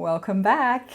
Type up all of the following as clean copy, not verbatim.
Welcome back.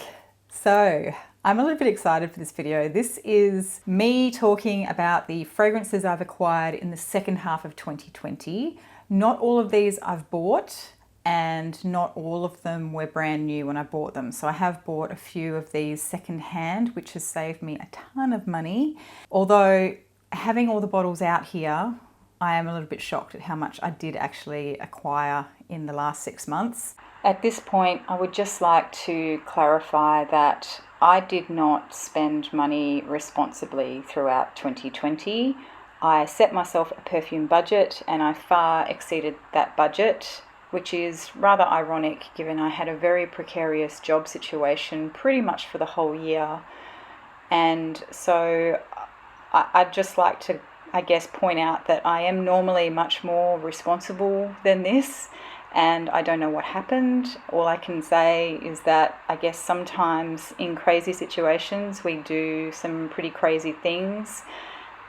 So I'm a little bit excited for this video. This is me talking about the fragrances I've acquired in the second half of 2020. Not all of these I've bought, and not all of them were brand new when I bought them. So I have bought a few of these secondhand, which has saved me a ton of money. Although having all the bottles out here, I am a little bit shocked at how much I did actually acquire in the last 6 months. At this point, I would just like to clarify that I did not spend money responsibly throughout 2020. I set myself a perfume budget and I far exceeded that budget, which is rather ironic given I had a very precarious job situation pretty much for the whole year. And so I'd just like to, I guess, point out that I am normally much more responsible than this, and I don't know what happened. All I can say is that I guess sometimes in crazy situations we do some pretty crazy things,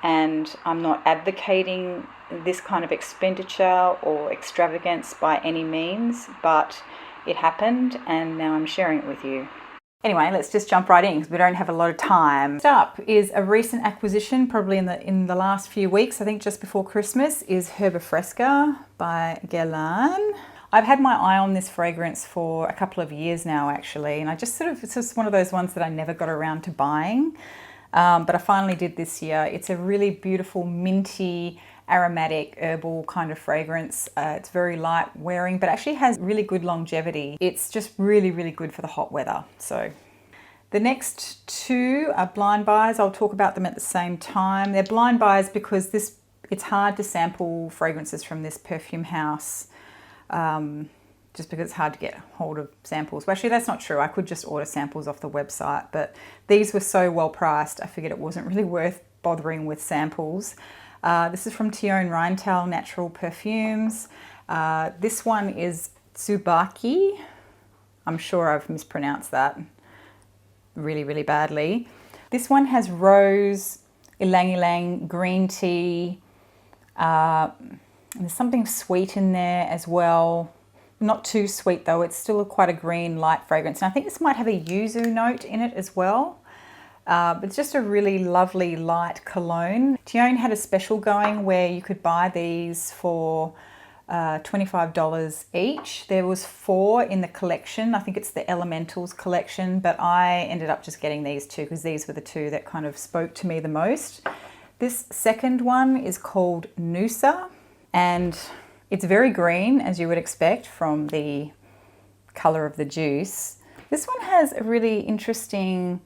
and I'm not advocating this kind of expenditure or extravagance by any means, but it happened and now I'm sharing it with you. Anyway, let's just jump right in because we don't have a lot of time. Next up is a recent acquisition, probably in the last few weeks, I think just before Christmas, is Herba Fresca by Guerlain. I've had my eye on this fragrance for a couple of years now actually, and it's just one of those ones that I never got around to buying, but I finally did this year. It's a really beautiful minty, aromatic, herbal kind of fragrance. It's very light wearing, but actually has really good longevity. It's just really, really good for the hot weather. So the next two are blind buys. I'll talk about them at the same time. They're blind buys because it's hard to sample fragrances from this perfume house, just because it's hard to get hold of samples. Well, actually, that's not true. I could just order samples off the website, but these were so well priced, I figured it wasn't really worth bothering with samples. This is from TRNP Natural Perfumes. This one is Tsubaki. I'm sure I've mispronounced that really, really badly. This one has rose, ylang ylang, green tea. There's something sweet in there as well. Not too sweet though. It's still quite a green, light fragrance. And I think this might have a yuzu note in it as well. It's just a really lovely light cologne. Dior had a special going where you could buy these for $25 each. There was 4 in the collection. I think it's the Elementals collection, but I ended up just getting these 2 because these were the 2 that kind of spoke to me the most. This second one is called Noosa, and it's very green, as you would expect from the color of the juice. This one has a really interesting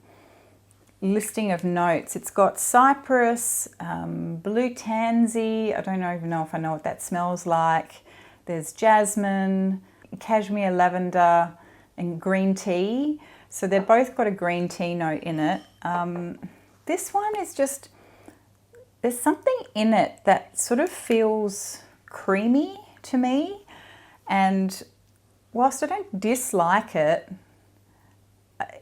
listing of notes. It's got cypress, blue tansy, I don't even know if I know what that smells like. There's jasmine, cashmere lavender, and green tea. So they've both got a green tea note in it. This one is just, there's something in it that sort of feels creamy to me. And whilst I don't dislike it,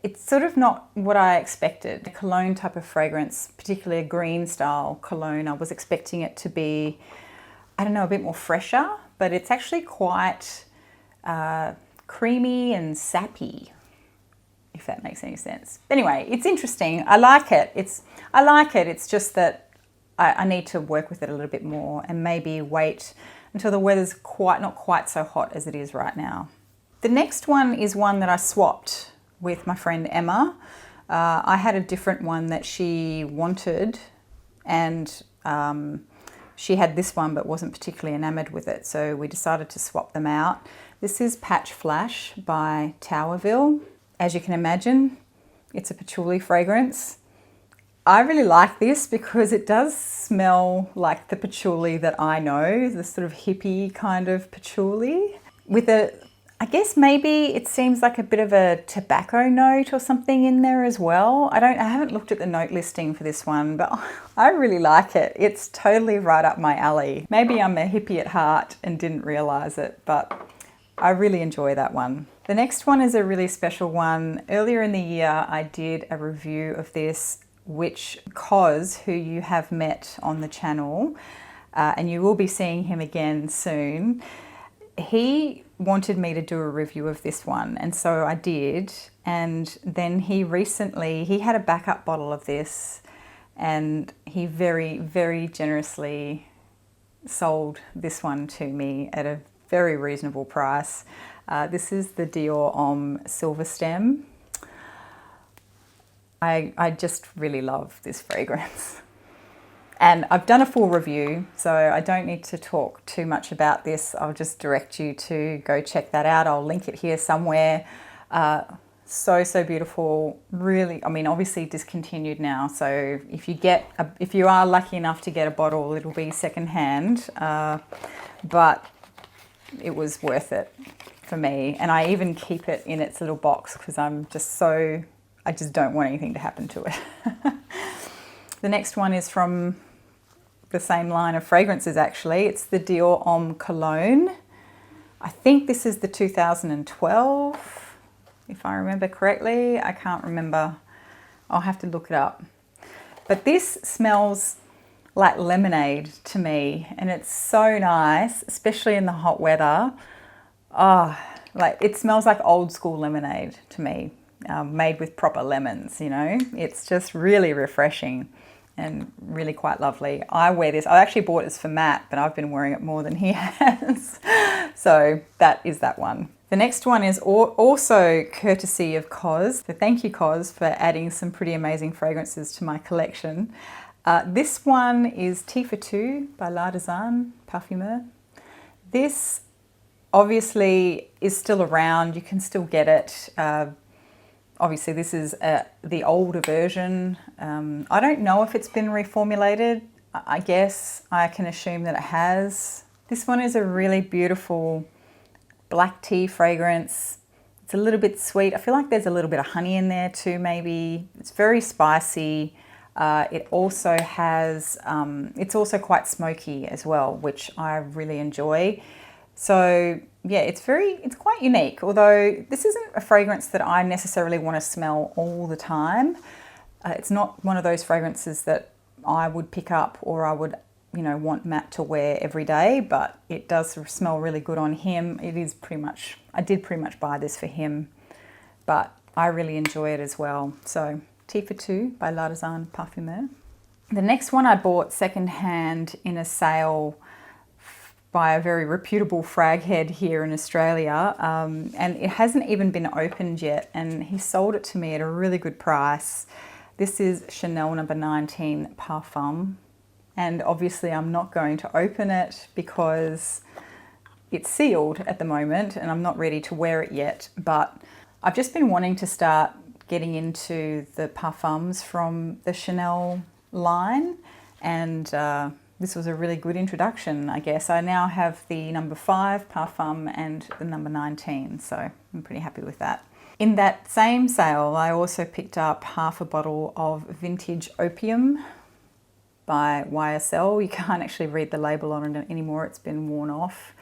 it's sort of not what I expected. A cologne type of fragrance, particularly a green style cologne, I was expecting it to be, I don't know, a bit more fresher, but it's actually quite creamy and sappy, if that makes any sense. Anyway, it's interesting. I like it. It's just that I need to work with it a little bit more and maybe wait until the weather's not quite so hot as it is right now. The next one is one that I swapped with my friend Emma. I had a different one that she wanted, and she had this one but wasn't particularly enamored with it, so we decided to swap them out. This is Patch Flash by Tauerville. As you can imagine, it's a patchouli fragrance. I really like this because it does smell like the patchouli that I know, the sort of hippie kind of patchouli, with I guess maybe it seems like a bit of a tobacco note or something in there as well. I haven't looked at the note listing for this one, but I really like it. It's totally right up my alley. Maybe I'm a hippie at heart and didn't realize it, but I really enjoy that one. The next one is a really special one. Earlier in the year, I did a review of this, which Cos, who you have met on the channel, and you will be seeing him again soon, he wanted me to do a review of this one, and so I did. And then he had a backup bottle of this, and he very, very generously sold this one to me at a very reasonable price. This is the Dior Homme Silver Stem. I just really love this fragrance. And I've done a full review, so I don't need to talk too much about this. I'll just direct you to go check that out. I'll link it here somewhere. So beautiful. Really, I mean, obviously discontinued now. So if you are lucky enough to get a bottle, it'll be secondhand. But it was worth it for me. And I even keep it in its little box because I just don't want anything to happen to it. The next one is from the same line of fragrances, actually. It's the Dior Homme Cologne. I think this is the 2012, if I remember correctly. I can't remember. I'll have to look it up. But this smells like lemonade to me, and it's so nice, especially in the hot weather. Oh, like it smells like old school lemonade to me, made with proper lemons, you know. It's just really refreshing and really quite lovely. I wear this. I actually bought this for Matt, but I've been wearing it more than he has. So that is that one. The next one is also courtesy of Cos. So thank you, Cos, for adding some pretty amazing fragrances to my collection. This one is Tea for Two by L'Artisan Parfumeur. This obviously is still around. You can still get it. Obviously, this is the older version. I don't know if it's been reformulated. I guess I can assume that it has. This one is a really beautiful black tea fragrance. It's a little bit sweet. I feel like there's a little bit of honey in there too, maybe. It's very spicy. It also has, it's also quite smoky as well, which I really enjoy. So yeah, it's quite unique, although this isn't a fragrance that I necessarily want to smell all the time. It's not one of those fragrances that I would pick up or I would, you know, want Matt to wear every day, but it does smell really good on him. It is I did pretty much buy this for him, but I really enjoy it as well. So Tea for Two by L'Artisan Parfumeur. The next one I bought secondhand in a sale by a very reputable frag head here in Australia, and it hasn't even been opened yet, and he sold it to me at a really good price. This is Chanel No. 19 Parfum, and obviously I'm not going to open it because it's sealed at the moment and I'm not ready to wear it yet, but I've just been wanting to start getting into the parfums from the Chanel line, and this was a really good introduction, I guess. I now have the No. 5 Parfum and the No. 19, so I'm pretty happy with that. In that same sale, I also picked up half a bottle of Vintage Opium by YSL. You can't actually read the label on it anymore, it's been worn off.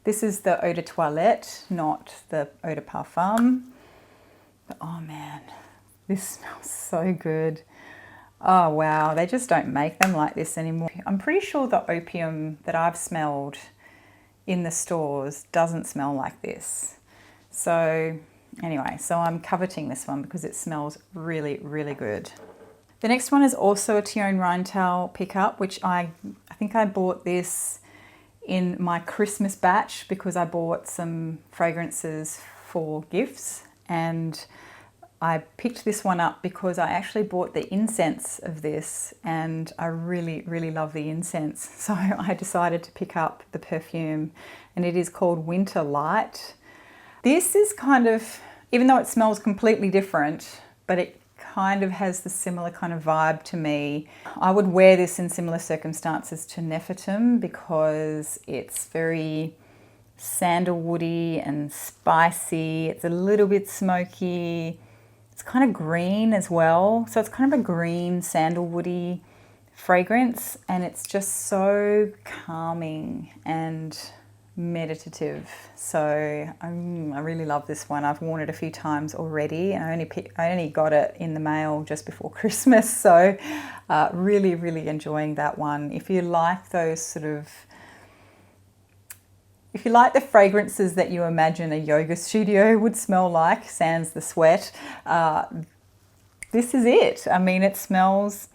This is the Eau de Toilette, not the Eau de Parfum. But oh man, this smells so good. Oh wow, they just don't make them like this anymore. I'm pretty sure the opium that I've smelled in the stores doesn't smell like this. So anyway, so I'm coveting this one because it smells really, really good. The next one is also a Thierry Reintal pickup, which I think I bought this in my Christmas batch because I bought some fragrances for gifts, and I picked this one up because I actually bought the incense of this and I really, really love the incense. So I decided to pick up the perfume, and it is called Winter Light. This is kind of, even though it smells completely different, but it kind of has the similar kind of vibe to me. I would wear this in similar circumstances to Nefertum because it's very sandalwoody and spicy. It's a little bit smoky. It's kind of green as well. So it's kind of a green sandalwoody fragrance, and it's just so calming and meditative. So I really love this one. I've worn it a few times already, and I only got it in the mail just before Christmas. So really, really enjoying that one. If you like those sort of, If you like the fragrances that you imagine a yoga studio would smell like, sans the sweat, this is it. I mean, it smells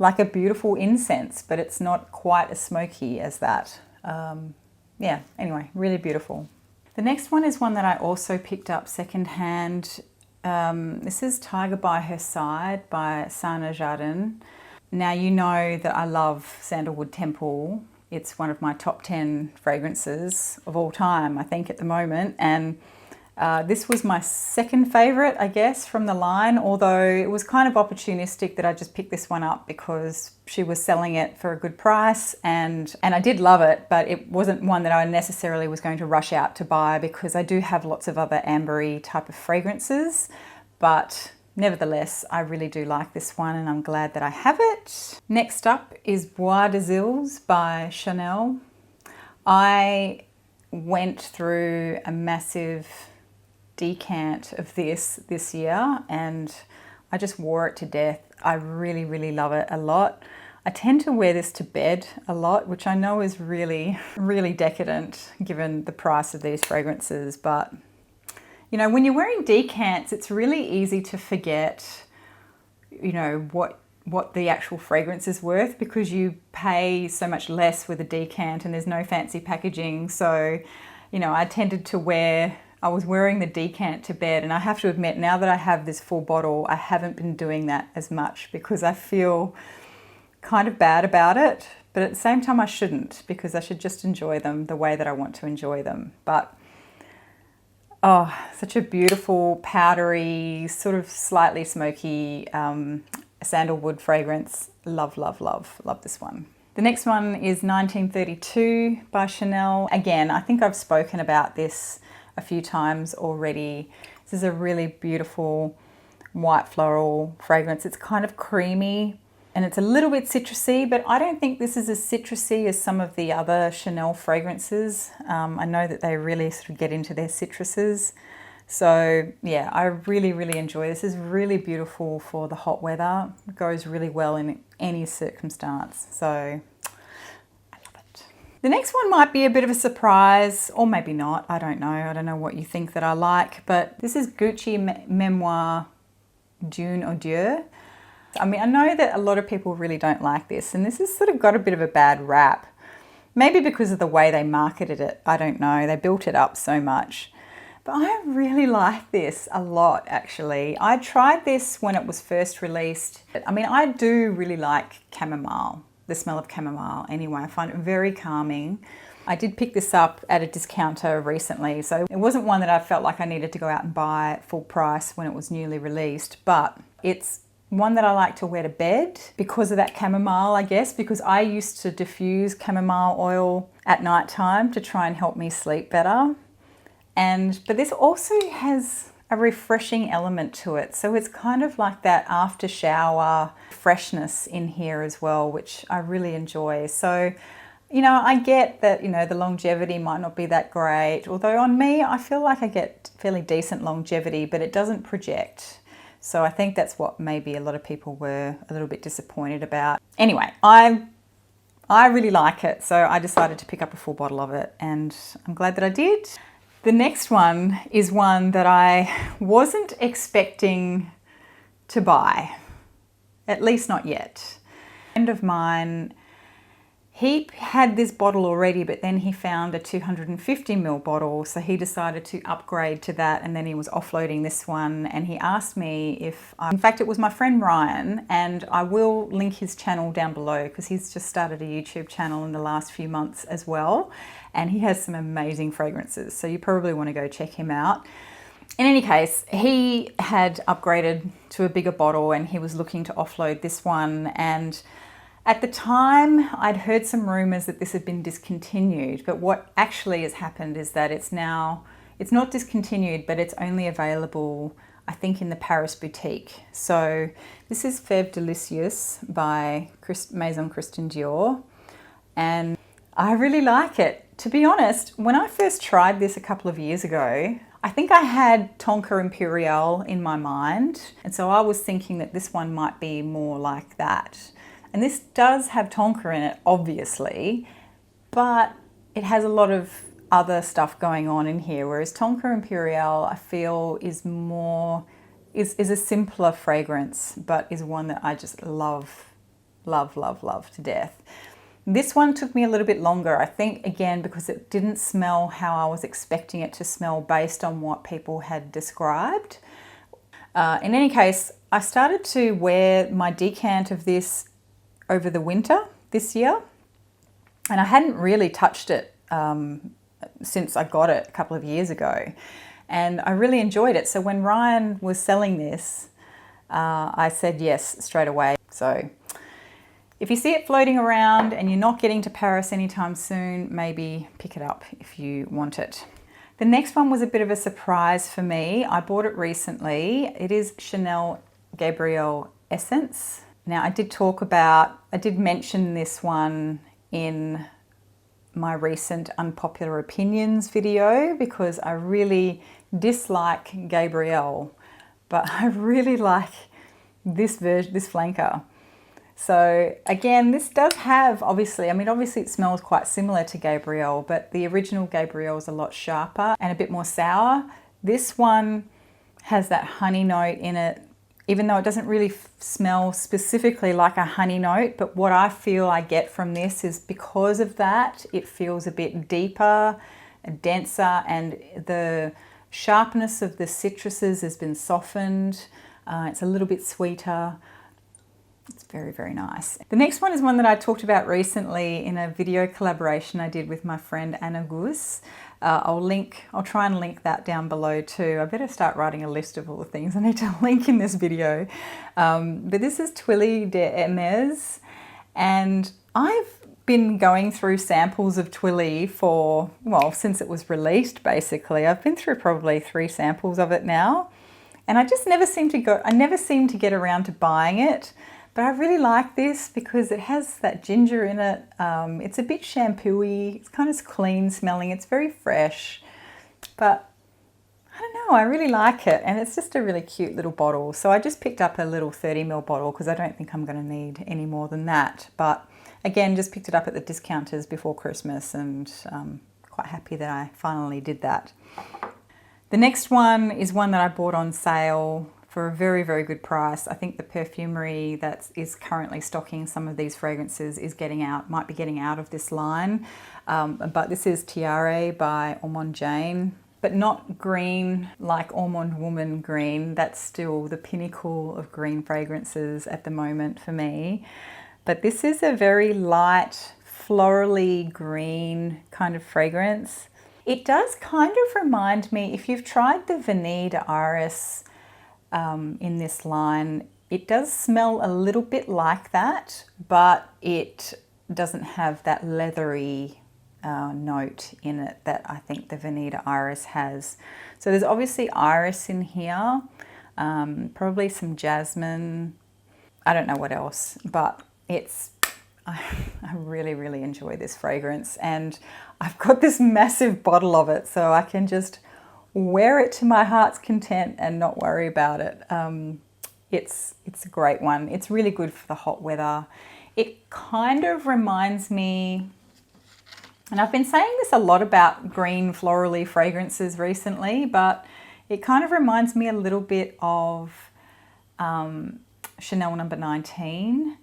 like a beautiful incense, but it's not quite as smoky as that. Yeah, anyway, really beautiful. The next one is one that I also picked up secondhand. This is Tiger by Her Side by Jardin. Now, you know that I love Sandalwood Temple. It's one of my top 10 fragrances of all time, I think, at the moment. And this was my second favorite, I guess, from the line, although it was kind of opportunistic that I just picked this one up because she was selling it for a good price, and I did love it, but it wasn't one that I necessarily was going to rush out to buy because I do have lots of other ambery type of fragrances, but nevertheless, I really do like this one and I'm glad that I have it. Next up is Bois by Chanel. I went through a massive decant of this year and I just wore it to death. I really, really love it a lot. I tend to wear this to bed a lot, which I know is really, really decadent given the price of these fragrances, but you know, when you're wearing decants, it's really easy to forget, you know, what the actual fragrance is worth because you pay so much less with a decant and there's no fancy packaging. So, you know, I was wearing the decant to bed, and I have to admit, now that I have this full bottle, I haven't been doing that as much because I feel kind of bad about it. But at the same time, I shouldn't, because I should just enjoy them the way that I want to enjoy them. But oh, such a beautiful, powdery, sort of slightly smoky sandalwood fragrance. Love, love, love, love this one. The next one is 1932 by Chanel. Again, I think I've spoken about this a few times already. This is a really beautiful white floral fragrance. It's kind of creamy and it's a little bit citrusy, but I don't think this is as citrusy as some of the other Chanel fragrances. I know that they really sort of get into their citruses. So yeah, I really, really enjoy this. This is really beautiful for the hot weather. It goes really well in any circumstance. So I love it. The next one might be a bit of a surprise, or maybe not. I don't know. I don't know what you think that I like, but this is Gucci Memoir Odeur. I mean, I know that a lot of people really don't like this, and this has sort of got a bit of a bad rap. Maybe because of the way they marketed it. I don't know. They built it up so much. But I really like this a lot, actually. I tried this when it was first released. I mean, I do really like chamomile, the smell of chamomile anyway. I find it very calming. I did pick this up at a discounter recently, so it wasn't one that I felt like I needed to go out and buy at full price when it was newly released, but it's one that I like to wear to bed because of that chamomile, I guess, because I used to diffuse chamomile oil at night time to try and help me sleep better. But this also has a refreshing element to it. So it's kind of like that after shower freshness in here as well, which I really enjoy. So, you know, I get that, you know, the longevity might not be that great. Although on me, I feel like I get fairly decent longevity, but it doesn't project. So I think that's what maybe a lot of people were a little bit disappointed about. Anyway, I really like it. So I decided to pick up a full bottle of it and I'm glad that I did. The next one is one that I wasn't expecting to buy, at least not yet. A friend of mine, he had this bottle already, but then he found a 250ml bottle, so he decided to upgrade to that, and then he was offloading this one, and he asked me if in fact it was my friend Ryan, and I will link his channel down below because he's just started a YouTube channel in the last few months as well, and he has some amazing fragrances, so you probably want to go check him out. In any case, he had upgraded to a bigger bottle and he was looking to offload this one, and at the time, I'd heard some rumours that this had been discontinued, but what actually has happened is that it's not discontinued, but it's only available, I think, in the Paris boutique. So this is Feve Delicieuse by Maison Dior, and I really like it. To be honest, when I first tried this a couple of years ago, I think I had Tonka Imperial in my mind, and so I was thinking that this one might be more like that. And this does have tonka in it, obviously, but it has a lot of other stuff going on in here, whereas Tonka Imperial I feel is more, is a simpler fragrance, but is one that I just love, love, love, love to death. This one took me a little bit longer, I think, again, because it didn't smell how I was expecting it to smell based on what people had described. In any case, I started to wear my decant of this over the winter this year, and I hadn't really touched it since I got it a couple of years ago, and I really enjoyed it. So when Ryan was selling this, I said yes straight away. So if you see it floating around and you're not getting to Paris anytime soon, maybe pick it up if you want it. The next one was a bit of a surprise for me. I bought it recently. It is Chanel Gabrielle Essence. Now I did mention this one in my recent unpopular opinions video because I really dislike Gabrielle, but I really like this version, this flanker. So again, this does have, obviously it smells quite similar to Gabrielle, but the original Gabrielle is a lot sharper and a bit more sour. This one has that honey note in it, even though it doesn't really smell specifically like a honey note, but what I feel I get from this is because of that, it feels a bit deeper, denser, and the sharpness of the citruses has been softened. It's a little bit sweeter. It's very, very nice. The next one is one that I talked about recently in a video collaboration I did with my friend Anna Gus. I'll try and link that down below too. I better start writing a list of all the things I need to link in this video. But this is Twilly de Emes, and I've been going through samples of Twilly for, well, since it was released basically. I've been through probably 3 samples of it now, and I never seem to get around to buying it. But I really like this because it has that ginger in it. It's a bit shampoo-y, it's kind of clean smelling, it's very fresh. But I don't know, I really like it, and it's just a really cute little bottle. So I just picked up a little 30ml bottle because I don't think I'm going to need any more than that. But again, just picked it up at the discounters before Christmas, and quite happy that I finally did that. The next one is one that I bought on sale for a very, very good price. I think the perfumery that is currently stocking some of these fragrances is might be getting out of this line. But this is Tiare by Ormond Jane, but not green like Ormond Woman green. That's still the pinnacle of green fragrances at the moment for me. But this is a very light, florally green kind of fragrance. It does kind of remind me, if you've tried the Vernee de Iris in this line, it does smell a little bit like that, but it doesn't have that leathery note in it that I think the Vernee de Iris has. So there's obviously iris in here, probably some jasmine, I don't know what else, but I really, really enjoy this fragrance, and I've got this massive bottle of it so I can just wear it to my heart's content and not worry about it. It's a great one. It's really good for the hot weather. It kind of reminds me, and I've been saying this a lot about green florally fragrances recently, but it kind of reminds me a little bit of Chanel No. 19,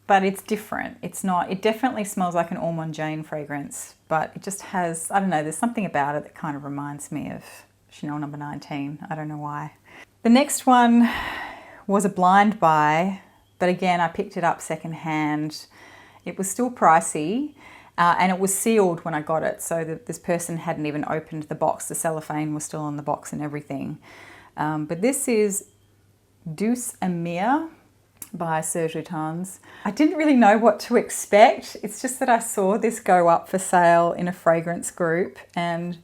but it's different. It definitely smells like an Ormond Jane fragrance, but it just has, I don't know, there's something about it that kind of reminds me of Chanel No. 19. I don't know why. The next one was a blind buy, but again, I picked it up secondhand. It was still pricey, and it was sealed when I got it, so this person hadn't even opened the box. The cellophane was still on the box and everything. But this is Deuce Amir by Serge Lutens. I didn't really know what to expect. It's just that I saw this go up for sale in a fragrance group, and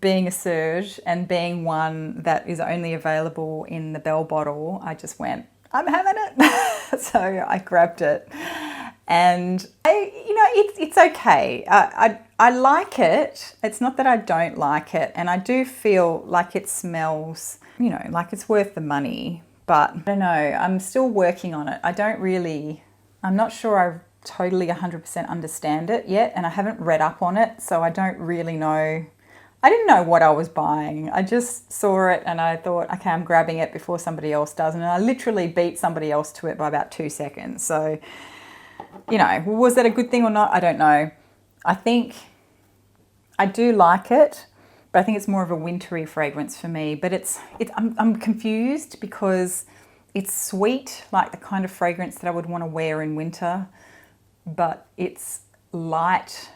being a Serge and being one that is only available in the Bell bottle, I just went, I'm having it. So I grabbed it, and it's okay. I like it. It's not that I don't like it, and I do feel like it smells, like it's worth the money. But I don't know, I'm still working on it. I'm not sure I totally 100% understand it yet, and I haven't read up on it, so I don't really know. I didn't know what I was buying. I just saw it and I thought, okay, I'm grabbing it before somebody else does, and I literally beat somebody else to it by about 2 seconds. So, you know, was that a good thing or not? I don't know. I think I do like it, but I think it's more of a wintry fragrance for me. But I'm confused because it's sweet, like the kind of fragrance that I would want to wear in winter, but it's light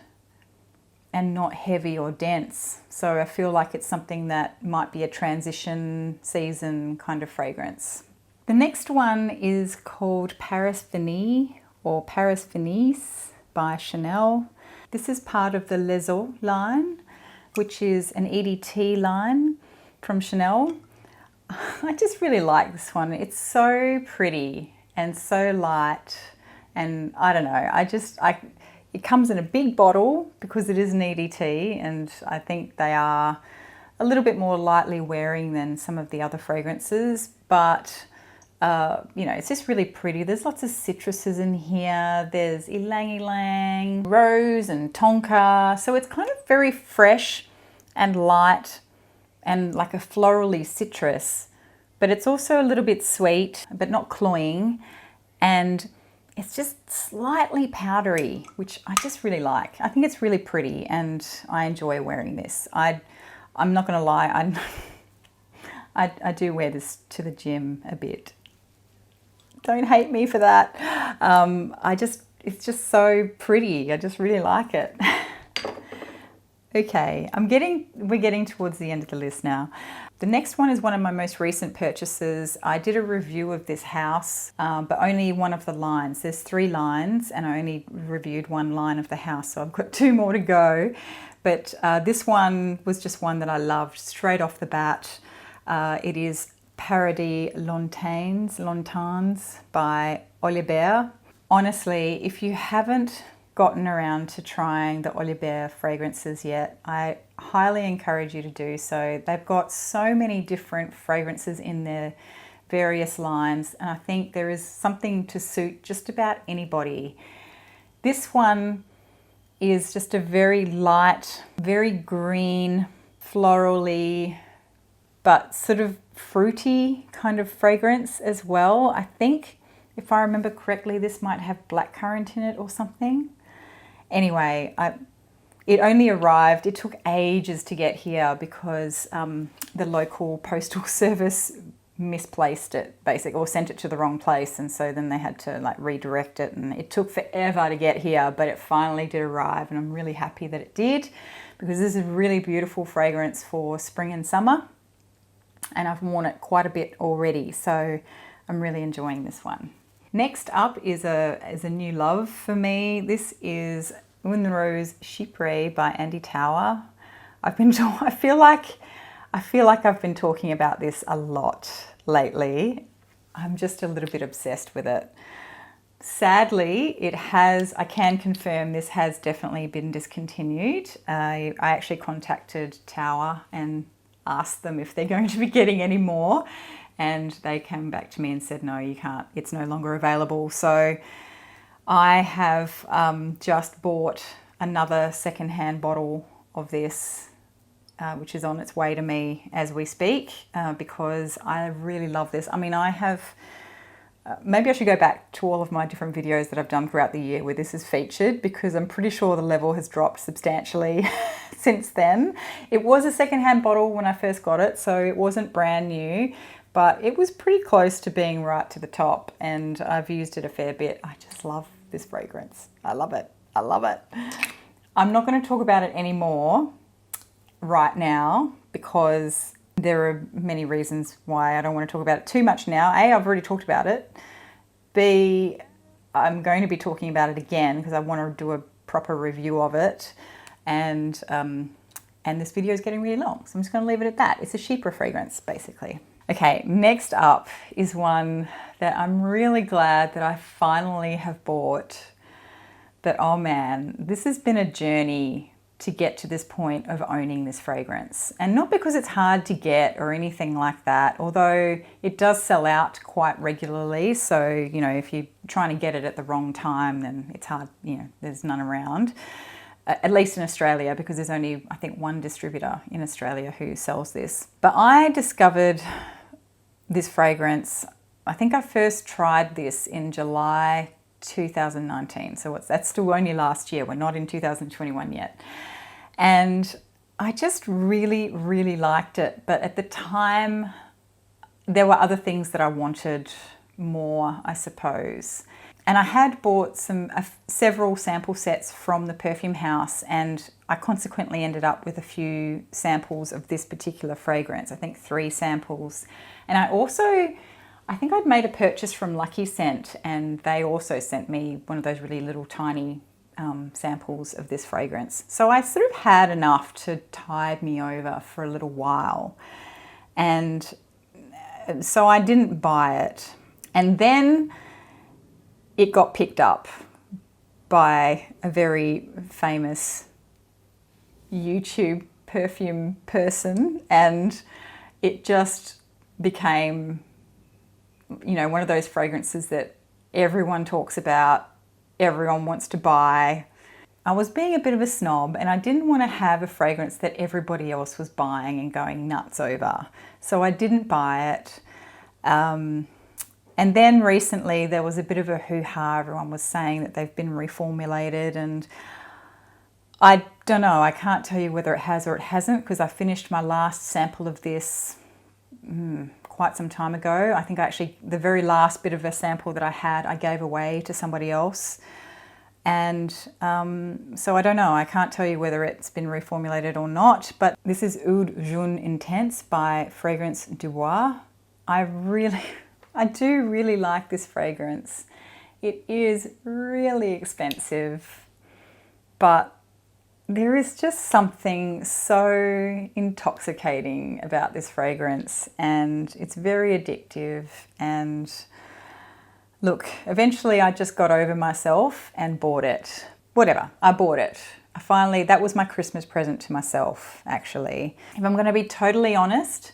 and not heavy or dense. So I feel like it's something that might be a transition season kind of fragrance. The next one is called Paris Vernee or Paris Venice by Chanel. This is part of the Les Eaux line, which is an EDT line from Chanel. I just really like this one. It's so pretty and so light, and I don't know, it comes in a big bottle because it is an EDT, and I think they are a little bit more lightly wearing than some of the other fragrances, but you know, it's just really pretty. There's lots of citruses in here. There's ylang ylang, rose and tonka. So it's kind of very fresh and light and like a florally citrus, but it's also a little bit sweet, but not cloying. And it's just slightly powdery, which I just really like. I think it's really pretty and I enjoy wearing this. I'm not gonna lie, I do wear this to the gym a bit. Don't hate me for that. It's just so pretty. I just really like it. Okay, we're getting towards the end of the list now. The next one is one of my most recent purchases. I did a review of this house, but only one of the lines. There's 3 lines and I only reviewed 1 line of the house, so I've got 2 more to go. But this one was just one that I loved straight off the bat. It is Paradis Lontans by Odeur. Honestly, if you haven't gotten around to trying the Odeur fragrances yet, I highly encourage you to do so. They've got so many different fragrances in their various lines, and I think there is something to suit just about anybody. This one is just a very light, very green, florally, but sort of fruity kind of fragrance as well. I think, if I remember correctly, this might have blackcurrant in it or something. Anyway, it only arrived, it took ages to get here because the local postal service misplaced it, basically, or sent it to the wrong place, and so then they had to like redirect it, and it took forever to get here, but it finally did arrive, and I'm really happy that it did because this is a really beautiful fragrance for spring and summer, and I've worn it quite a bit already, so I'm really enjoying this one. Next up is a new love for me. This is Une Rose Chypre by Andy Tauer. I feel like I've been talking about this a lot lately. I'm just a little bit obsessed with it. Sadly, I can confirm this has definitely been discontinued. I actually contacted Tauer and asked them if they're going to be getting any more, and they came back to me and said, no, you can't, it's no longer available. So I have just bought another secondhand bottle of this, which is on its way to me as we speak, because I really love this. I mean, I have, maybe I should go back to all of my different videos that I've done throughout the year where this is featured, because I'm pretty sure the level has dropped substantially since then. It was a secondhand bottle when I first got it, so it wasn't brand new, but it was pretty close to being right to the top, and I've used it a fair bit. I just love this fragrance. I love it. I love it. I'm not going to talk about it anymore right now because there are many reasons why I don't want to talk about it too much now. A, I've already talked about it. B, I'm going to be talking about it again because I want to do a proper review of it. And this video is getting really long, so I'm just going to leave it at that. It's a Chypre fragrance, basically. Okay, next up is one that I'm really glad that I finally have bought. But oh man, this has been a journey to get to this point of owning this fragrance. And not because it's hard to get or anything like that, although it does sell out quite regularly. So, you know, if you're trying to get it at the wrong time, then it's hard, you know, there's none around. At least in Australia, because there's only, I think, one distributor in Australia who sells this. But I discovered this fragrance, I think I first tried this in July 2019. So that's still only last year. We're not in 2021 yet. And I just really, really liked it. But at the time, there were other things that I wanted more, I suppose. And I had bought several sample sets from the perfume house, and I consequently ended up with a few samples of this particular fragrance. I think 3 samples. And I think I'd made a purchase from Lucky Scent, and they also sent me one of those really little tiny samples of this fragrance. So I sort of had enough to tide me over for a little while. And so I didn't buy it. And then it got picked up by a very famous YouTube perfume person, and it just became, you know, one of those fragrances that everyone talks about, everyone wants to buy. I was being a bit of a snob, and I didn't want to have a fragrance that everybody else was buying and going nuts over. So I didn't buy it. And then recently there was a bit of a hoo-ha. Everyone was saying that they've been reformulated, and I don't know, I can't tell you whether it has or it hasn't, because I finished my last sample of this quite some time ago. I think actually the very last bit of a sample that I had, I gave away to somebody else. And so I don't know, I can't tell you whether it's been reformulated or not, but this is Oud Jaune Intense by Fragrance du Bois. I do really like this fragrance. It is really expensive, but there is just something so intoxicating about this fragrance, and it's very addictive. And look, eventually I just got over myself and bought it. Whatever, I bought it. That was my Christmas present to myself, actually. If I'm going to be totally honest,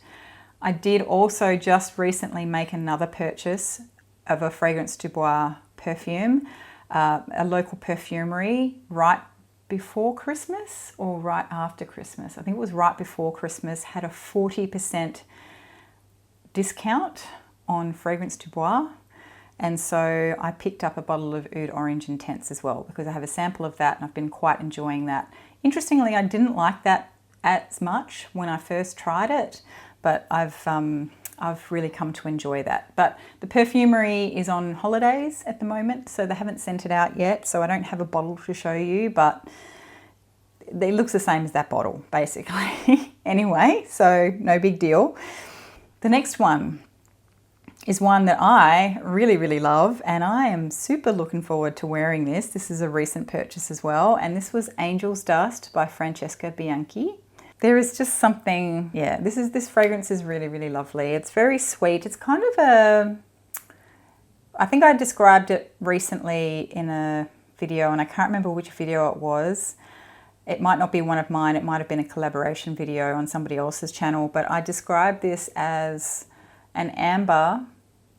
I did also just recently make another purchase of a Fragrance du Bois perfume, a local perfumery, right before Christmas or right after Christmas. I think it was right before Christmas, had a 40% discount on Fragrance du Bois. And so I picked up a bottle of Oud Orange Intense as well, because I have a sample of that and I've been quite enjoying that. Interestingly, I didn't like that as much when I first tried it, but I've really come to enjoy that. But the perfumery is on holidays at the moment, so they haven't sent it out yet, so I don't have a bottle to show you, but it looks the same as that bottle, basically. Anyway, so no big deal. The next one is one that I really, really love, and I am super looking forward to wearing this. This is a recent purchase as well, and this was Angel's Dust by Francesca Bianchi. There is just something, yeah, this fragrance is really, really lovely. It's very sweet. It's kind of I think I described it recently in a video, and I can't remember which video it was. It might not be one of mine. It might have been a collaboration video on somebody else's channel, but I described this as an amber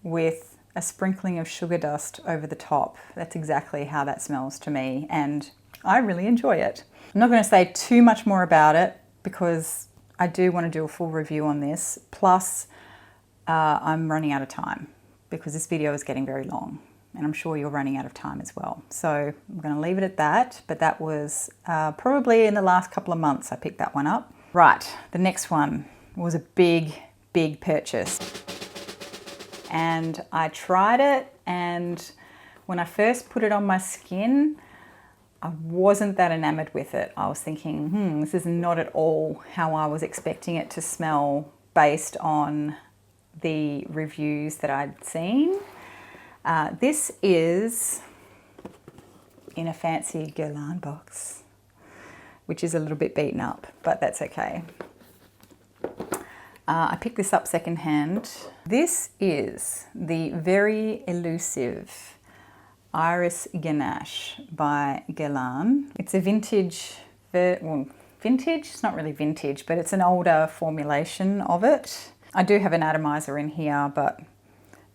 with a sprinkling of sugar dust over the top. That's exactly how that smells to me, and I really enjoy it. I'm not going to say too much more about it, because I do want to do a full review on this. Plus, I'm running out of time because this video is getting very long, and I'm sure you're running out of time as well. So I'm going to leave it at that, but that was probably in the last couple of months I picked that one up. Right, the next one was a big, big purchase. And I tried it, and when I first put it on my skin, I wasn't that enamored with it. I was thinking, this is not at all how I was expecting it to smell based on the reviews that I'd seen. This is in a fancy Guerlain box, which is a little bit beaten up, but that's okay. I picked this up secondhand. This is the very elusive Iris Ganache by Guerlain. It's a vintage vintage. It's not really vintage, but it's an older formulation of it. I do have an atomizer in here, but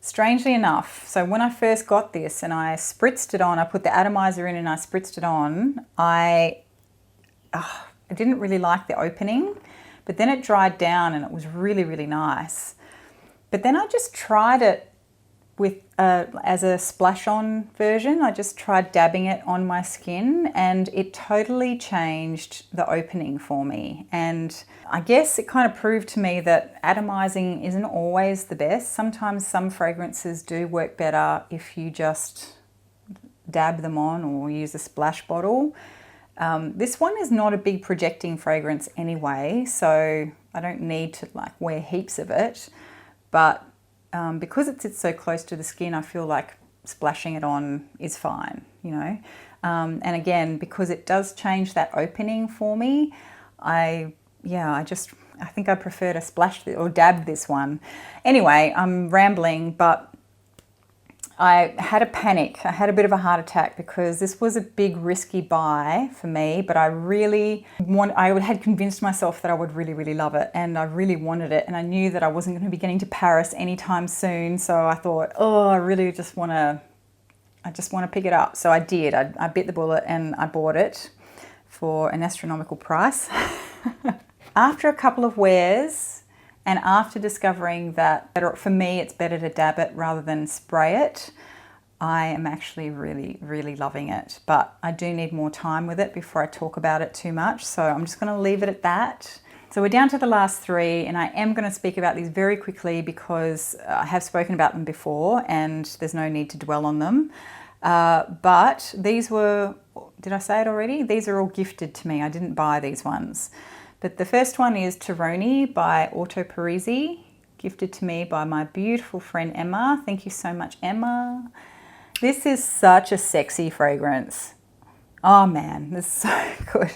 strangely enough, so when I first got this and I spritzed it on, I put the atomizer in and I spritzed it on, I didn't really like the opening, but then it dried down and it was really, really nice. But then I just tried it with as a splash-on version. I just tried dabbing it on my skin and it totally changed the opening for me. And I guess it kind of proved to me that atomizing isn't always the best. Sometimes some fragrances do work better if you just dab them on or use a splash bottle. This one is not a big projecting fragrance anyway, so I don't need to like wear heaps of it. But because it sits so close to the skin, I feel like splashing it on is fine, you know. And again, because it does change that opening for me, I think I prefer to splash or dab this one. Anyway, I'm rambling, but I had a panic. I had a bit of a heart attack because this was a big risky buy for me, but I had convinced myself that I would really, really love it and I really wanted it, and I knew that I wasn't going to be getting to Paris anytime soon, so I thought, I just want to pick it up. So I did. I bit the bullet and I bought it for an astronomical price. After a couple of wears, and after discovering that for me it's better to dab it rather than spray it, I am actually really, really loving it. But I do need more time with it before I talk about it too much, so I'm just going to leave it at that. So we're down to the last three, and I am going to speak about these very quickly because I have spoken about them before and there's no need to dwell on them. But these were, did I say it already? These are all gifted to me. I didn't buy these ones. But the first one is Teroni by Auto Parisi, gifted to me by my beautiful friend Emma. Thank you so much, Emma. This is such a sexy fragrance. Oh man, this is so good.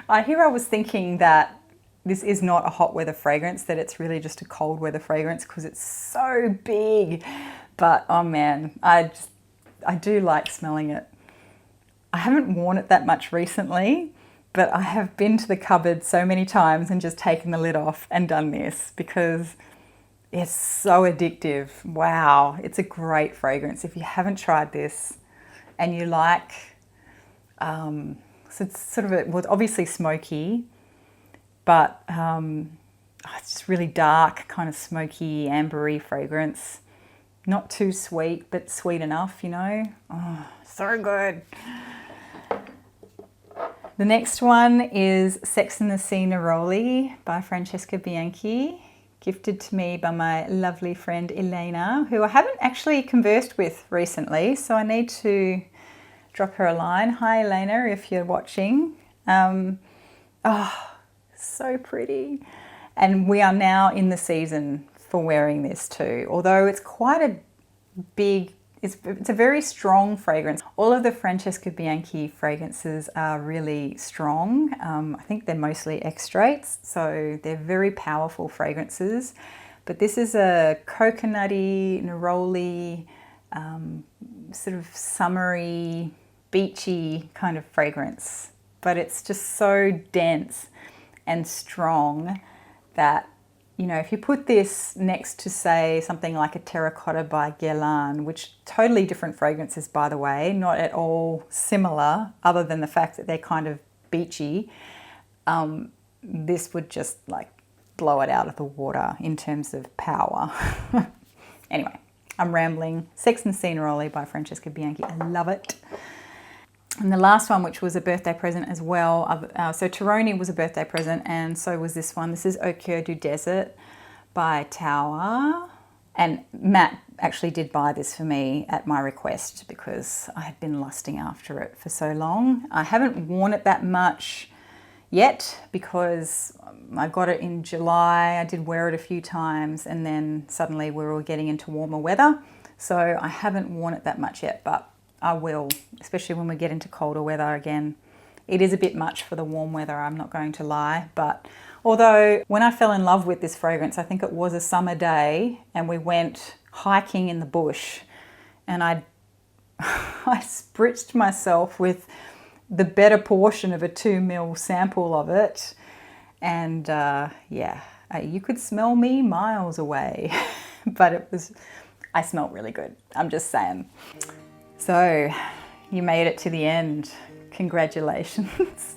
I was thinking that this is not a hot weather fragrance, that it's really just a cold weather fragrance because it's so big. But oh man, I do like smelling it. I haven't worn it that much recently, but I have been to the cupboard so many times and just taken the lid off and done this because it's so addictive. Wow, it's a great fragrance. If you haven't tried this and you like, so it's sort of, well, it's obviously smoky, but it's just really dark, kind of smoky, ambery fragrance. Not too sweet, but sweet enough, you know. Oh, so good. The next one is Sex and the Sea Neroli by Francesca Bianchi, gifted to me by my lovely friend Elena, who I haven't actually conversed with recently, so I need to drop her a line. Hi Elena, if you're watching. So pretty. And we are now in the season for wearing this too, although it's quite a big, it's a very strong fragrance. All of the Francesca Bianchi fragrances are really strong. I think they're mostly extracts, so they're very powerful fragrances. But this is a coconutty, neroli, sort of summery, beachy kind of fragrance. But it's just so dense and strong that, you know, if you put this next to, say, something like a Terracotta by Guerlain, which totally different fragrances, by the way, not at all similar, other than the fact that they're kind of beachy, this would just like blow it out of the water in terms of power. Anyway, I'm rambling. Sex and the Sea Neroli by Francesca Bianchi. I love it. And the last one, which was a birthday present as well. So Teroni was a birthday present, and so was this one. This is Au Cœur du Desert by Tauerville. And Matt actually did buy this for me at my request because I had been lusting after it for so long. I haven't worn it that much yet because I got it in July. I did wear it a few times and then suddenly we were getting into warmer weather. So I haven't worn it that much yet, but I will, especially when we get into colder weather again. It is a bit much for the warm weather, I'm not going to lie. But although when I fell in love with this fragrance, I think it was a summer day and we went hiking in the bush and I spritzed myself with the better portion of a 2 ml sample of it. And yeah, you could smell me miles away, but I smelled really good. I'm just saying. So you made it to the end. Congratulations.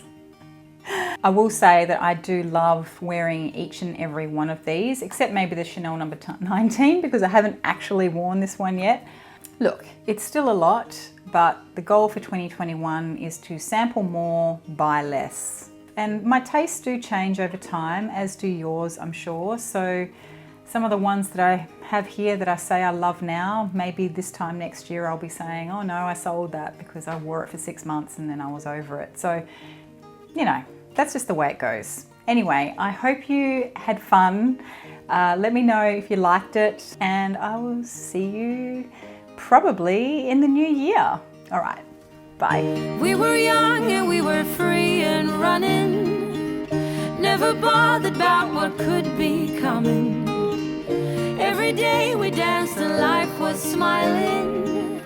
I will say that I do love wearing each and every one of these, except maybe the Chanel number 19, because I haven't actually worn this one yet. Look, it's still a lot, but the goal for 2021 is to sample more, buy less. And my tastes do change over time, as do yours, I'm sure. So some of the ones that I have here that I say I love now, maybe this time next year I'll be saying, oh no, I sold that because I wore it for 6 months and then I was over it. So, you know, that's just the way it goes. Anyway, I hope you had fun. Let me know if you liked it, and I will see you probably in the new year. All right, bye. We were young and we were free and running, never bothered about what could be coming. Every day we danced and life was smiling.